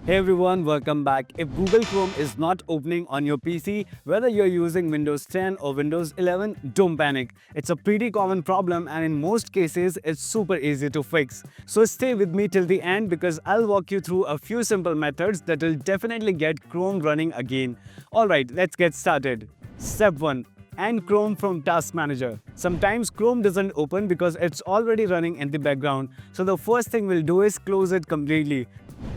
Hey everyone, welcome back. If Google Chrome is not opening on your PC, whether you're using Windows 10 or Windows 11, don't panic. It's a pretty common problem and in most cases, it's super easy to fix. So stay with me till the end because I'll walk you through a few simple methods that will definitely get Chrome running again. Alright, let's get started. Step 1. End Chrome from Task Manager. Sometimes Chrome doesn't open because it's already running in the background. So the first thing we'll do is close it completely.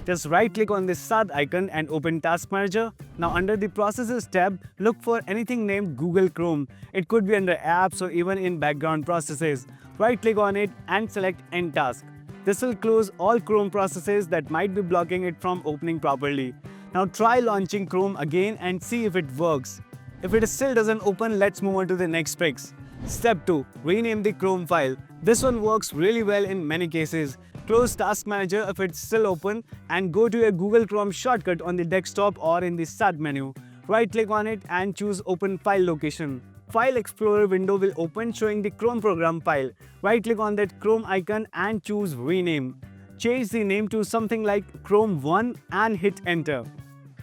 Just right-click on this start icon and open Task Manager. Now under the Processes tab, look for anything named Google Chrome. It could be under Apps or even in Background Processes. Right-click on it and select End Task. This will close all Chrome processes that might be blocking it from opening properly. Now try launching Chrome again and see if it works. If it still doesn't open, let's move on to the next fix. Step 2. Rename the Chrome file. This one works really well in many cases. Close Task Manager if it's still open and go to a Google Chrome shortcut on the desktop or in the Start menu. Right-click on it and choose Open File Location. File Explorer window will open showing the Chrome program file. Right-click on that Chrome icon and choose Rename. Change the name to something like Chrome 1 and hit Enter.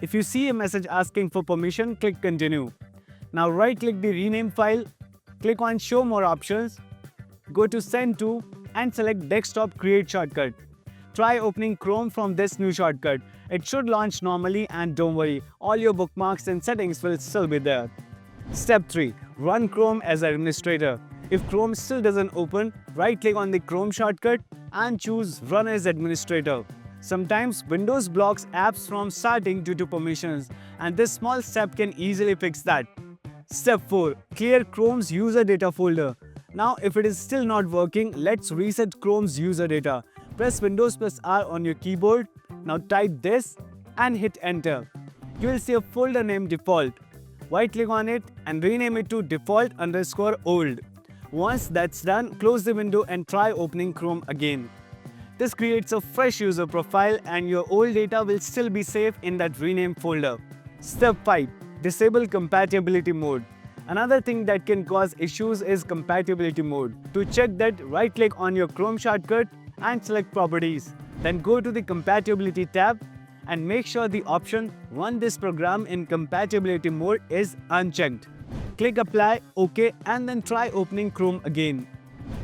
If you see a message asking for permission, click Continue. Now right-click the rename file, click on Show More Options, go to Send To and select Desktop Create Shortcut. Try opening Chrome from this new shortcut. It should launch normally and don't worry, all your bookmarks and settings will still be there. Step 3. Run Chrome as administrator. If Chrome still doesn't open, right-click on the Chrome shortcut and choose Run as administrator. Sometimes Windows blocks apps from starting due to permissions, and this small step can easily fix that. Step 4. Clear Chrome's user data folder. Now if it is still not working, let's reset Chrome's user data. Press Windows+R on your keyboard. Now type this and hit Enter. You will see a folder named Default. Right-click on it and rename it to default_old. Once that's done, close the window and try opening Chrome again. This creates a fresh user profile and your old data will still be safe in that rename folder. Step 5. Disable compatibility mode. Another thing that can cause issues is compatibility mode. To check that, right-click on your Chrome shortcut and select Properties. Then go to the Compatibility tab and make sure the option Run this program in compatibility mode is unchecked. Click Apply, OK, and then try opening Chrome again.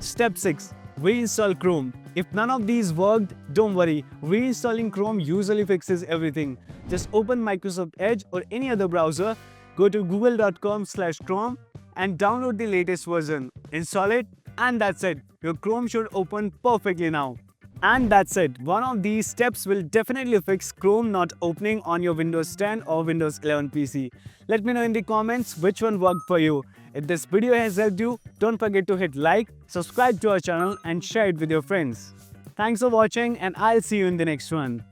Step 6. Reinstall Chrome. If none of these worked, don't worry. Reinstalling Chrome usually fixes everything. Just open Microsoft Edge or any other browser, go to google.com/Chrome and download the latest version. Install it and that's it. Your Chrome should open perfectly now. And that's it. One of these steps will definitely fix Chrome not opening on your Windows 10 or Windows 11 PC. Let me know in the comments which one worked for you. If this video has helped you, don't forget to hit like, subscribe to our channel and share it with your friends. Thanks for watching and I'll see you in the next one.